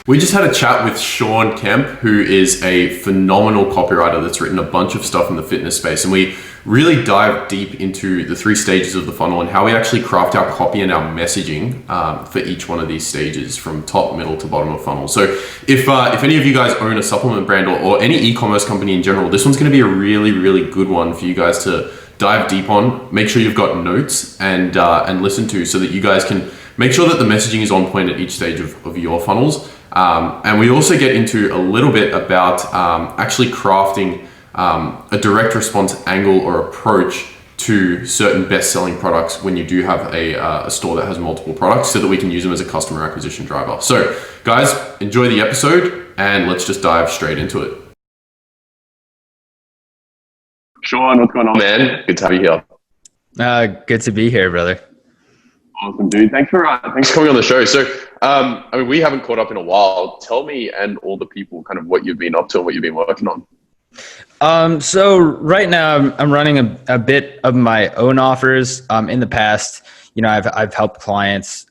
We just had a chat with Kemp, who is a phenomenal copywriter that's written a bunch of stuff in the fitness space. And we really dive deep into the 3 stages of the funnel and how we actually craft our copy and our messaging for each one of these stages, from top, middle to bottom of funnel. So if any of you guys own a supplement brand or any e-commerce company in general, this one's going to be a really, really good one for you guys to dive deep on. Make sure you've got notes and listen to, so that you guys can make sure that the messaging is on point at each stage of your funnels. And we also get into a little bit about actually crafting a direct response angle or approach to certain best-selling products when you do have a store that has multiple products, so that we can use them as a customer acquisition driver. So guys, enjoy the episode and let's just dive straight into it. Sean, what's going on, man? Good to have you here. Good to be here, brother. Awesome, dude. Thanks for coming on the show. So, we haven't caught up in a while. Tell me and all the people kind of what you've been up to and what you've been working on. So right now I'm running a bit of my own offers. In the past, I've helped clients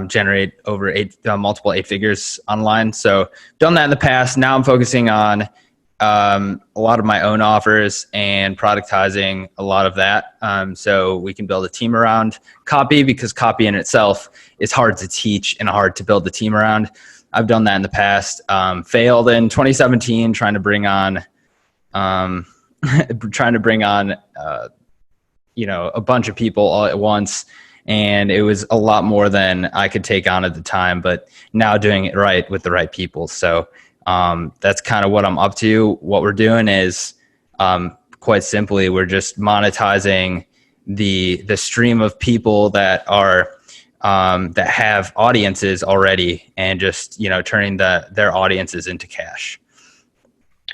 generate over multiple 8 figures online. So done that in the past. Now I'm focusing on a lot of my own offers and productizing a lot of that. So we can build a team around copy, because copy in itself is hard to teach and hard to build the team around. I've done that in the past. Failed in 2017 trying to bring on a bunch of people all at once. And it was a lot more than I could take on at the time, but now doing it right with the right people. So that's kind of what I'm up to. What we're doing is quite simply, we're just monetizing the stream of people that are that have audiences already, and just turning their audiences into cash.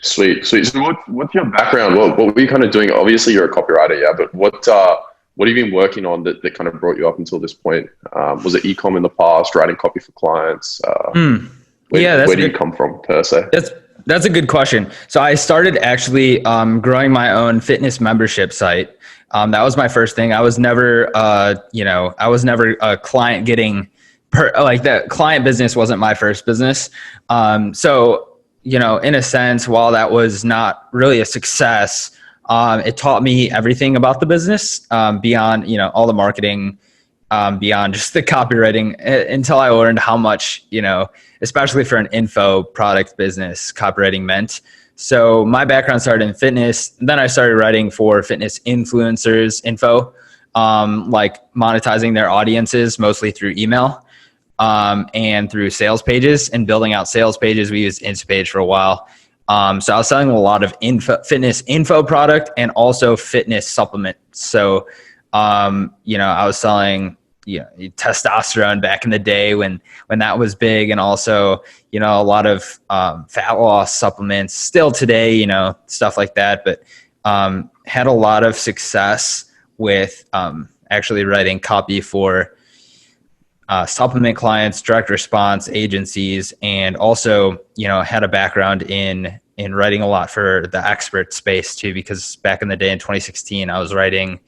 Sweet. So what's your background? What were you kind of doing? Obviously you're a copywriter, yeah, but what have you been working on that kind of brought you up until this point? Was it Ecom in the past, writing copy for clients? Where do you come from, per se? That's a good question. So I started actually growing my own fitness membership site. That was my first thing. I was never, a client getting the client business wasn't my first business. So in a sense, while that was not really a success, it taught me everything about the business beyond all the marketing. Beyond just the copywriting, until I learned how much, especially for an info product business, copywriting meant. So my background started in fitness. Then I started writing for fitness influencers info, like monetizing their audiences, mostly through email and through sales pages, and building out sales pages. We used Instapage for a while. So I was selling a lot of fitness info product and also fitness supplements. So, I was selling testosterone back in the day when that was big, and also a lot of fat loss supplements still today, stuff like that, but had a lot of success with actually writing copy for supplement clients, direct response agencies, and also had a background in writing a lot for the expert space too, because back in the day in 2016 I was writing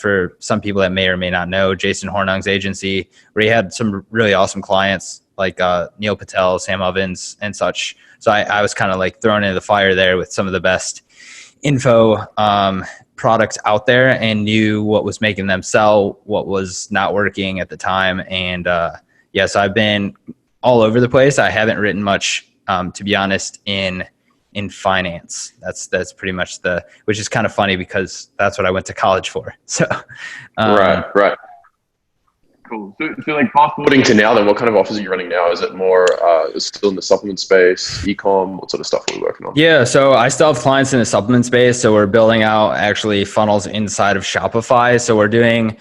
for some people that may or may not know, Jason Hornung's agency, where he had some really awesome clients like Neil Patel, Sam Ovens, and such. So I was kind of like thrown into the fire there with some of the best info products out there, and knew what was making them sell, what was not working at the time. And so I've been all over the place. I haven't written much, to be honest, in finance. That's pretty much which is kind of funny because that's what I went to college for. So, right. Cool. So like fast forwarding to now, then what kind of offers are you running now? Is it more still in the supplement space, ecom? What sort of stuff are we working on? Yeah, so I still have clients in the supplement space. So we're building out actually funnels inside of Shopify. So we're doing,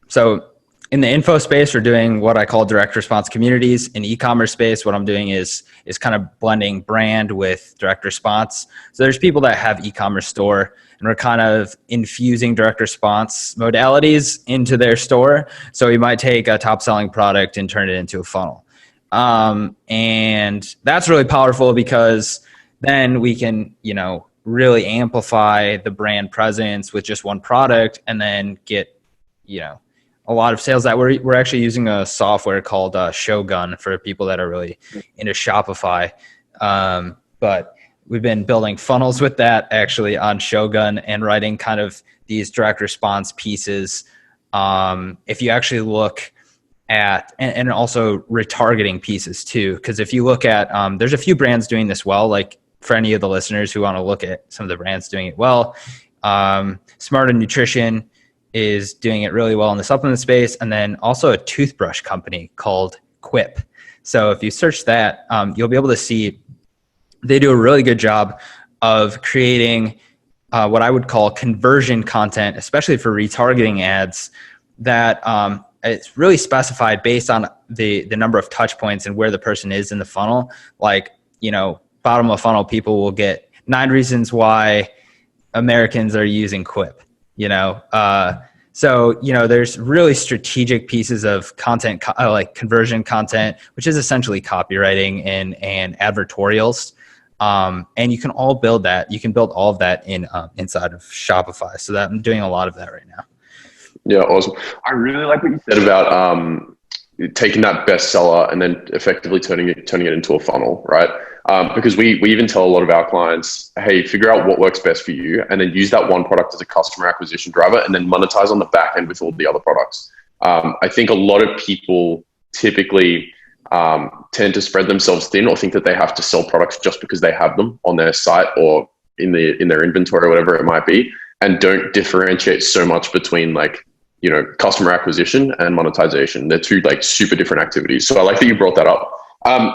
so in the info space, we're doing what I call direct response communities. In e-commerce space, what I'm doing is kind of blending brand with direct response. So there's people that have e-commerce store, and we're kind of infusing direct response modalities into their store. So we might take a top selling product and turn it into a funnel. And that's really powerful, because then we can, really amplify the brand presence with just one product, and then get, a lot of sales. That we're actually using a software called Shogun for people that are really into Shopify. But we've been building funnels with that actually on Shogun and writing kind of these direct response pieces. If you actually look at, and also retargeting pieces too, because if you look at, there's a few brands doing this well, like for any of the listeners who want to look at some of the brands doing it well, Smarter Nutrition is doing it really well in the supplement space. And then also a toothbrush company called Quip. So if you search that, you'll be able to see they do a really good job of creating what I would call conversion content, especially for retargeting ads, that it's really specified based on the number of touch points and where the person is in the funnel. Like, bottom of funnel, people will get 9 reasons why Americans are using Quip, So, there's really strategic pieces of content, like conversion content, which is essentially copywriting and advertorials. And you can all build that. You can build all of that inside of Shopify. So that I'm doing a lot of that right now. Yeah, awesome. I really like what you said about taking that bestseller and then effectively turning it into a funnel, right? Because we even tell a lot of our clients, hey, figure out what works best for you and then use that one product as a customer acquisition driver and then monetize on the back end with all the other products. I think a lot of people typically tend to spread themselves thin or think that they have to sell products just because they have them on their site or in their inventory or whatever it might be, and don't differentiate so much between customer acquisition and monetization. They're two super different activities. So I like that you brought that up.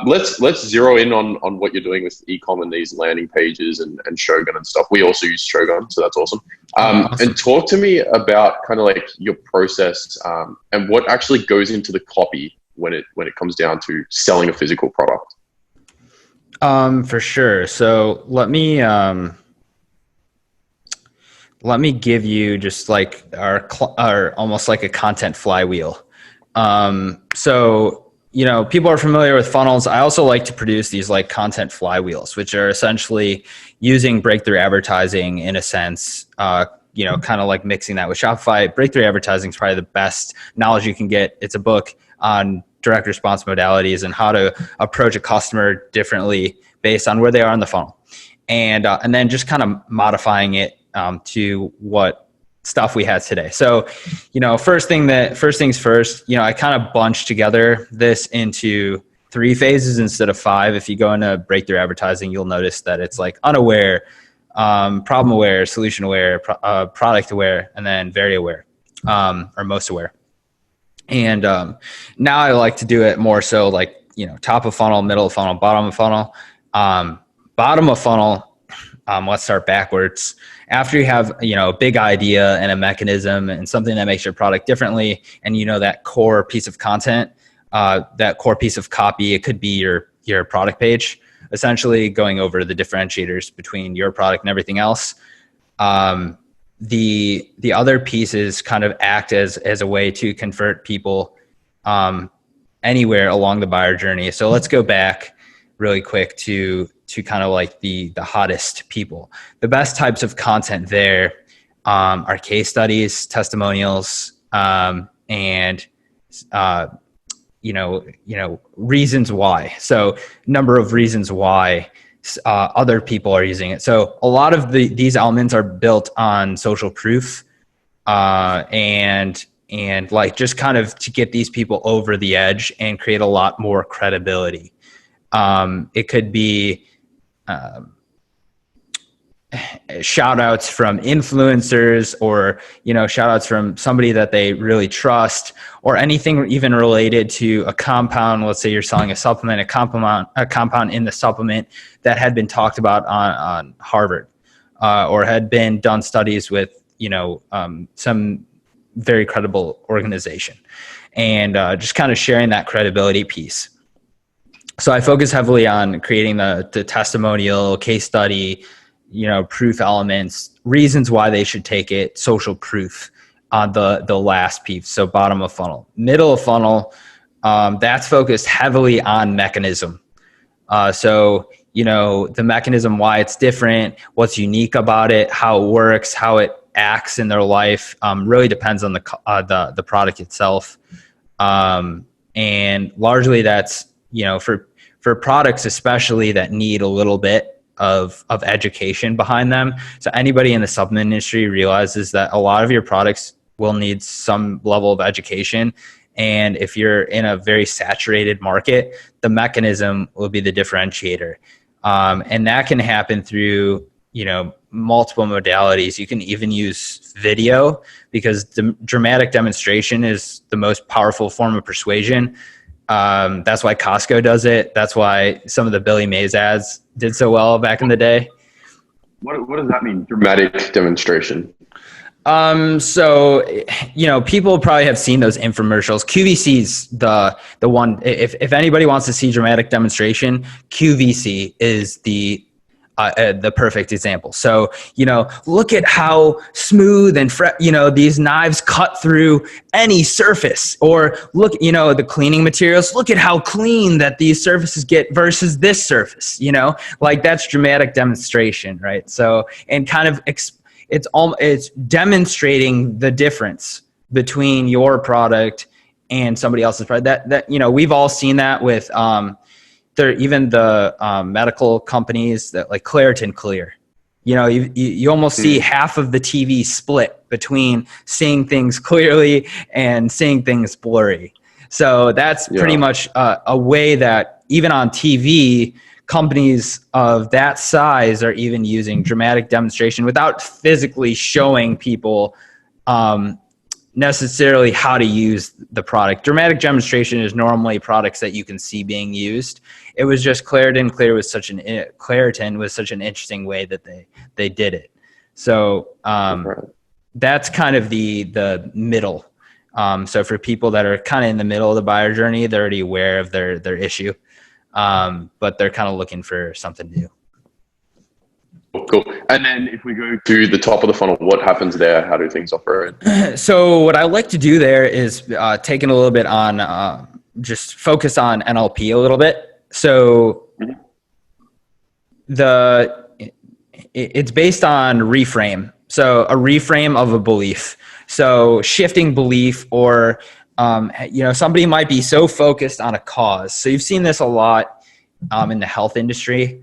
Let's zero in on what you're doing with Ecom and these landing pages and Shogun and stuff. We also use Shogun, so that's awesome. And talk to me about kind of your process and what actually goes into the copy when it comes down to selling a physical product. For sure. So let me give you just our almost like a content flywheel. So, people are familiar with funnels. I also like to produce these content flywheels, which are essentially using breakthrough advertising in a sense, kind of like mixing that with Shopify. Breakthrough advertising is probably the best knowledge you can get. It's a book on direct response modalities and how to approach a customer differently based on where they are in the funnel. And then just kind of modifying it to what stuff we had today. So, first things first, I kind of bunched together this into 3 phases instead of 5. If you go into breakthrough advertising, you'll notice that it's unaware, problem aware, solution aware, product aware, and then very aware, or most aware. And now I like to do it more so top of funnel, middle of funnel, bottom of funnel. Bottom of funnel, let's start backwards. After you have, a big idea and a mechanism and something that makes your product differently, and that core piece of content, that core piece of copy, it could be your product page, essentially going over the differentiators between your product and everything else. The other pieces kind of act as a way to convert people anywhere along the buyer journey. So let's go back really quick to kind of the hottest people. The best types of content there are case studies, testimonials, and reasons why. So number of reasons why other people are using it. So a lot of these elements are built on social proof, and just kind of to get these people over the edge and create a lot more credibility. It could be shout outs from influencers, or shout outs from somebody that they really trust, or anything even related to a compound. Let's say you're selling a supplement, a compound in the supplement that had been talked about on Harvard, or had been done studies with some very credible organization, and just kind of sharing that credibility piece. So I focus heavily on creating the testimonial, case study, proof elements, reasons why they should take it, social proof on the last piece. So bottom of funnel. Middle of funnel, that's focused heavily on mechanism. The mechanism, why it's different, what's unique about it, how it works, how it acts in their life. Really depends on the product itself. And largely that's, for products, especially that need a little bit of education behind them. So anybody in the supplement industry realizes that a lot of your products will need some level of education. And if you're in a very saturated market, the mechanism will be the differentiator. And that can happen through, multiple modalities. You can even use video, because the dramatic demonstration is the most powerful form of persuasion. That's why Costco does it. That's why some of the Billy Mays ads did so well back in the day. What does that mean? Dramatic demonstration. So, people probably have seen those infomercials. QVC's the one, if anybody wants to see dramatic demonstration, QVC is the perfect example. So, look at how smooth and these knives cut through any surface, or look, the cleaning materials, look at how clean that these surfaces get versus this surface, like that's dramatic demonstration, right? So, and kind of it's demonstrating the difference between your product and somebody else's product. That we've all seen that with even the medical companies that like Claritin Clear. You almost see half of the TV split between seeing things clearly and seeing things blurry. So that's pretty much a way that even on TV, companies of that size are even using dramatic demonstration without physically showing people necessarily how to use the product. Dramatic demonstration is normally products that you can see being used. It was just Claritin was such an interesting way that they did it. So that's kind of the middle. So for people that are kind of in the middle of the buyer journey, they're already aware of their issue. But they're kind of looking for something new. Cool. And then if we go to the top of the funnel, what happens there? How do things operate? So what I like to do there is taking a little bit on just focus on NLP a little bit. So it's based on reframe. So a reframe of a belief. So shifting belief, or somebody might be so focused on a cause. So you've seen this a lot in the health industry.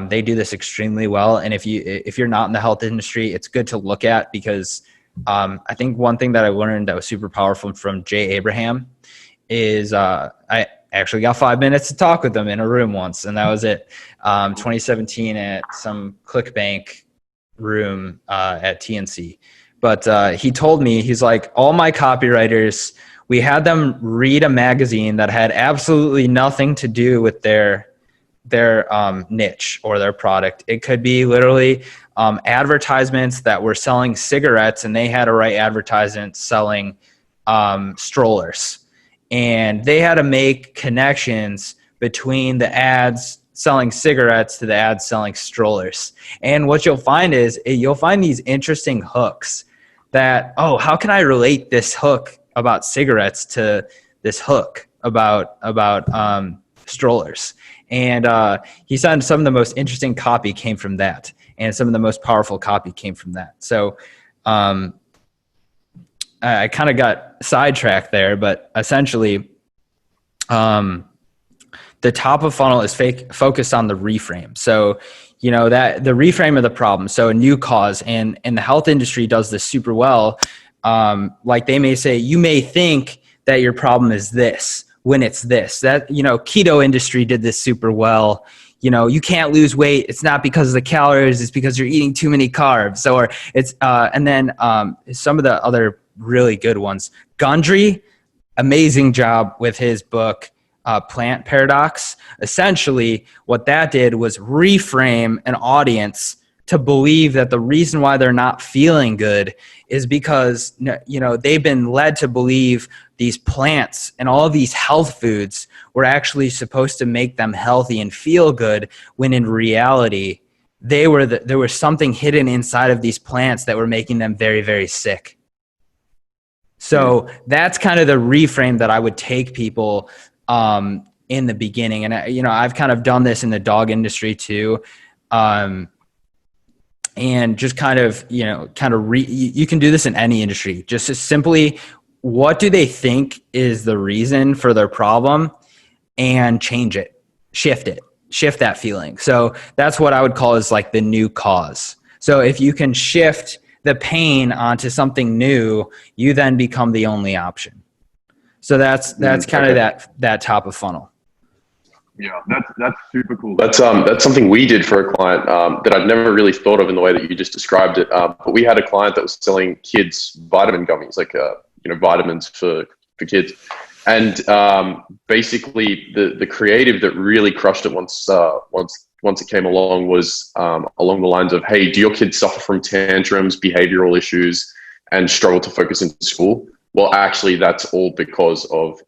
They do this extremely well. And if you're not in the health industry, it's good to look at, because I think one thing that I learned that was super powerful from Jay Abraham is I actually got 5 minutes to talk with him in a room once, and that was it. 2017 at some ClickBank room at TNC. But he told me, he's like, all my copywriters, we had them read a magazine that had absolutely nothing to do with their niche or their product. It could be literally advertisements that were selling cigarettes, and they had to write advertisements selling strollers. And they had to make connections between the ads selling cigarettes to the ads selling strollers. And what you'll find is you'll find these interesting hooks that, how can I relate this hook about cigarettes to this hook about strollers? And he said some of the most interesting copy came from that, and some of the most powerful copy came from that. So I kind of got sidetracked there, but essentially the top of funnel is focused on the reframe. So that the reframe of the problem. So a new cause, and the health industry does this super well. Like they may say, you may think that your problem is this when it's this. That keto industry did this super well. You can't lose weight. It's not because of the calories. It's because you're eating too many carbs. Or it's and then some of the other really good ones. Gundry, amazing job with his book. Plant Paradox. Essentially, what that did was reframe an audience to believe that the reason why they're not feeling good is because they've been led to believe these plants and all of these health foods were actually supposed to make them healthy and feel good, when in reality there was something hidden inside of these plants that were making them very, very sick. So that's kind of the reframe that I would take people in the beginning. And I've kind of done this in the dog industry too. And and just you can do this in any industry. Just as simply, what do they think is the reason for their problem, and change it, shift that feeling. So that's what I would call is like the new cause. So if you can shift the pain onto something new, you then become the only option. So that's kind of that top of funnel. Yeah, that's super cool. That's something we did for a client that I'd never really thought of in the way that you just described it. But we had a client that was selling kids vitamin gummies, like vitamins for kids, and basically the creative that really crushed it once it came along was along the lines of, hey, do your kids suffer from tantrums, behavioral issues, and struggle to focus in school? Well, actually, that's all because of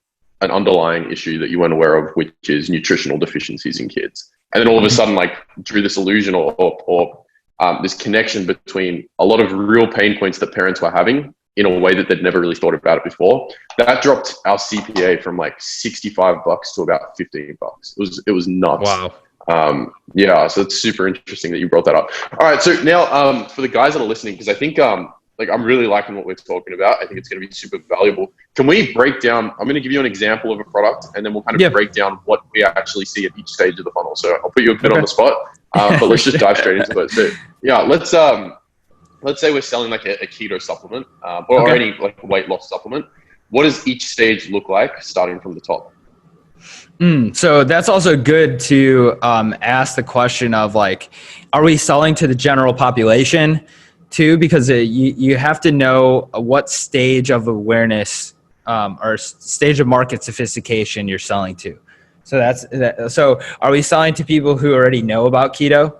an underlying issue that you weren't aware of, which is nutritional deficiencies in kids. And then all of a sudden, like, drew this illusion or this connection between a lot of real pain points that parents were having in a way that they'd never really thought about it before. That dropped our CPA from like $65 to about $15. It was nuts. Wow. Yeah, so it's super interesting that you brought that up. All right, so now for the guys that are listening, because I think I'm really liking what we're talking about. I think it's going to be super valuable. Can we break down? I'm going to give you an example of a product, and then we'll kind of break down what we actually see at each stage of the funnel. So I'll put you a bit on the spot, but let's just dive straight into it. So yeah, let's say we're selling like a keto supplement or any like weight loss supplement. What does each stage look like starting from the top? So that's also good to ask the question of like, are we selling to the general population too? Because you have to know what stage of awareness or stage of market sophistication you're selling to. So so are we selling to people who already know about keto?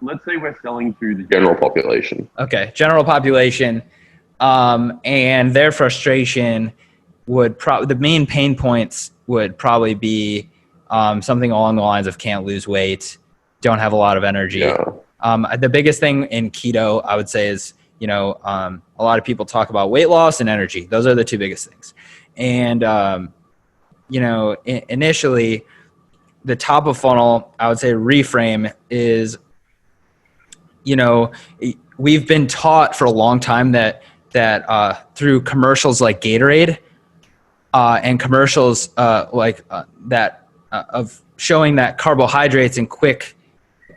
Let's say we're selling to the general population. Okay, general population, and their frustration would the main pain points would probably be something along the lines of can't lose weight, don't have a lot of energy. Yeah. The biggest thing in keto, I would say, is a lot of people talk about weight loss and energy. Those are the two biggest things. And initially, the top of funnel, I would say, reframe is, we've been taught for a long time that through commercials like Gatorade and commercials of showing that carbohydrates and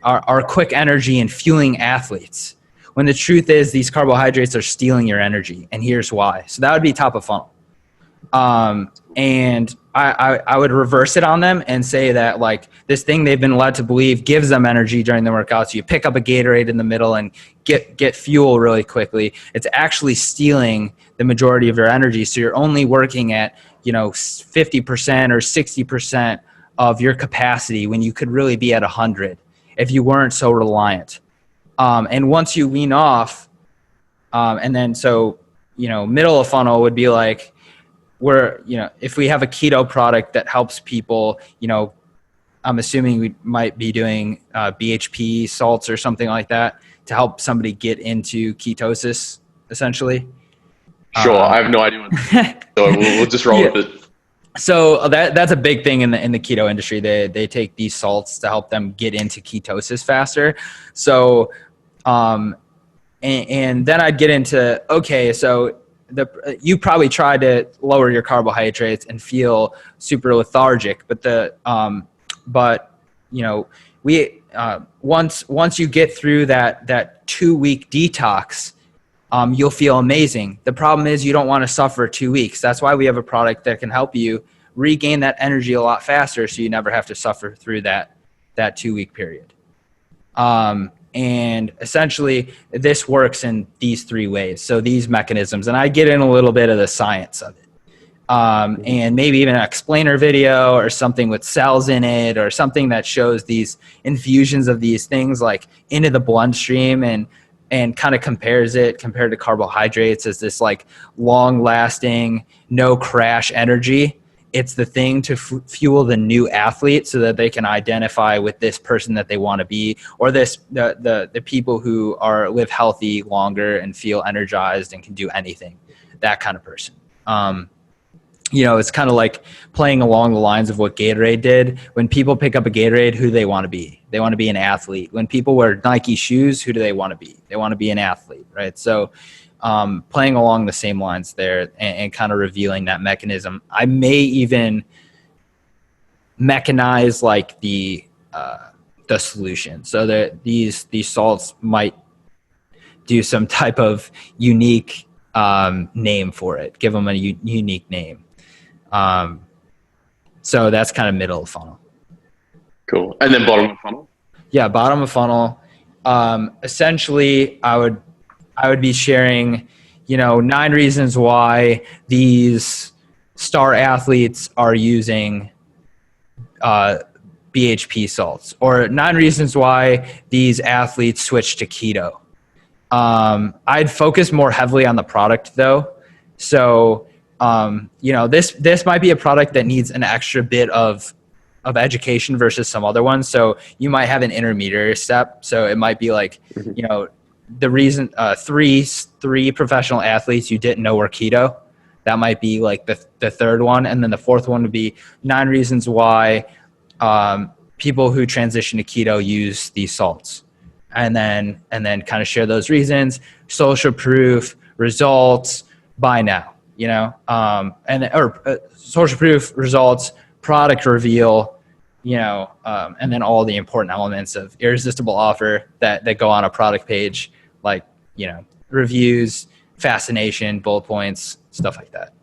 are quick energy and fueling athletes, when the truth is these carbohydrates are stealing your energy, and here's why. So that would be top of funnel. And I would reverse it on them and say that like this thing they've been led to believe gives them energy during the workout. So you pick up a Gatorade in the middle and get fuel really quickly. It's actually stealing the majority of your energy. So you're only working at 50% or 60% of your capacity when you could really be at 100 if you weren't so reliant. And once you wean off, and then middle of funnel would be like, if we have a keto product that helps people, I'm assuming we might be doing BHP salts or something like that to help somebody get into ketosis, essentially. Sure, I have no idea what so we'll just roll with it. So that's a big thing in the keto industry. They take these salts to help them get into ketosis faster. So, and then I'd get into, okay, so you probably tried to lower your carbohydrates and feel super lethargic, once you get through that 2-week detox, you'll feel amazing. The problem is you don't want to suffer 2 weeks. That's why we have a product that can help you regain that energy a lot faster, so you never have to suffer through that 2-week period. And essentially this works in these 3 ways. So these mechanisms, and I get in a little bit of the science of it. And maybe even an explainer video or something with cells in it, or something that shows these infusions of these things like into the bloodstream and kind of compared to carbohydrates as this like long lasting, no crash energy. It's the thing to fuel the new athlete so that they can identify with this person that they want to be, or the people who live healthy longer and feel energized and can do anything, that kind of person. it's kind of like playing along the lines of what Gatorade did. When people pick up a Gatorade, who do they want to be? They want to be an athlete. When people wear Nike shoes, who do they want to be? They want to be an athlete, right? So playing along the same lines there and kind of revealing that mechanism. I may even mechanize like the solution so that these salts might do some type of unique name for it, give them a unique name. So that's kind of middle of funnel. Cool. And then bottom of funnel? Yeah, bottom of funnel. Essentially, I would be sharing, 9 reasons why these star athletes are using BHP salts, or 9 reasons why these athletes switch to keto. I'd focus more heavily on the product though. So, this might be a product that needs an extra bit of education versus some other ones. So you might have an intermediary step. So it might be like, the reason, three professional athletes you didn't know were keto. That might be like the third one. And then the fourth one would be 9 reasons why, people who transition to keto use these salts. And then kind of share those reasons, social proof, results, buy now, social proof, results, product reveal, and then all the important elements of irresistible offer that go on a product page, like, reviews, fascination, bullet points, stuff like that.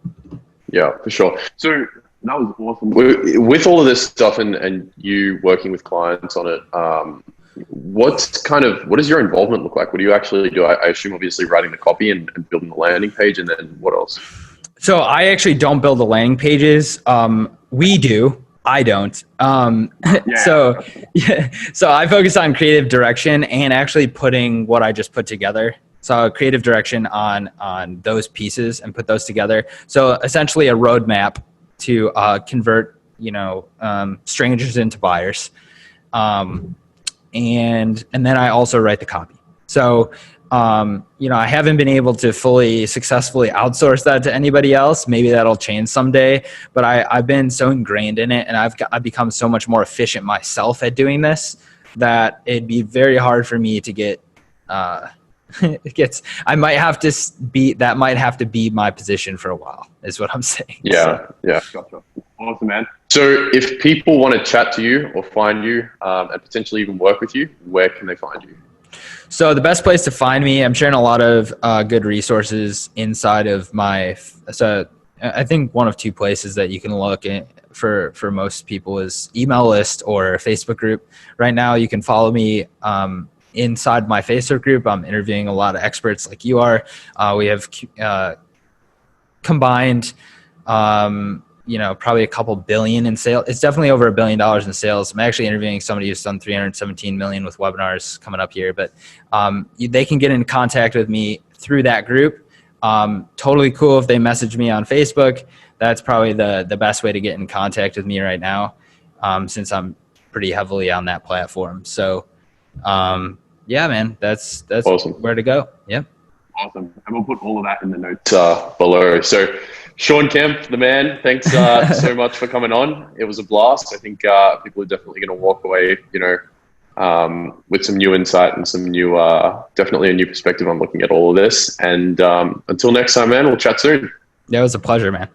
Yeah, for sure. So that was awesome. With all of this stuff and you working with clients on it, what does your involvement look like? What do you actually do? I assume obviously writing the copy and building the landing page, and then what else? So I actually don't build the landing pages. We do. I don't. So I focus on creative direction and actually putting what I just put together. So creative direction on those pieces and put those together. So essentially a roadmap to convert, strangers into buyers. And then I also write the copy. So, I haven't been able to fully successfully outsource that to anybody else. Maybe that'll change someday, but I've been so ingrained in it, and I've become so much more efficient myself at doing this that it'd be very hard for me to get, that might have to be my position for a while, is what I'm saying. Yeah. Gotcha. Awesome, man. So if people want to chat to you or find you and potentially even work with you, where can they find you? So the best place to find me, I'm sharing a lot of good resources inside of so I think one of 2 places that you can look at for most people is email list or Facebook group. Right now you can follow me inside my Facebook group. I'm interviewing a lot of experts like you are. We have combined, probably a couple billion in sales. It's definitely over $1 billion in sales. I'm actually interviewing somebody who's done 317 million with webinars coming up here, but they can get in contact with me through that group. Totally cool if they message me on Facebook. That's probably the best way to get in contact with me right now, since I'm pretty heavily on that platform. So, yeah, man, that's awesome. Where to go. Yeah. Awesome. And we'll put all of that in the notes below. So Sean Kemp, the man, thanks so much for coming on. It was a blast. I think people are definitely going to walk away, with some new insight and some new, definitely a new perspective on looking at all of this. And until next time, man, we'll chat soon. Yeah, it was a pleasure, man.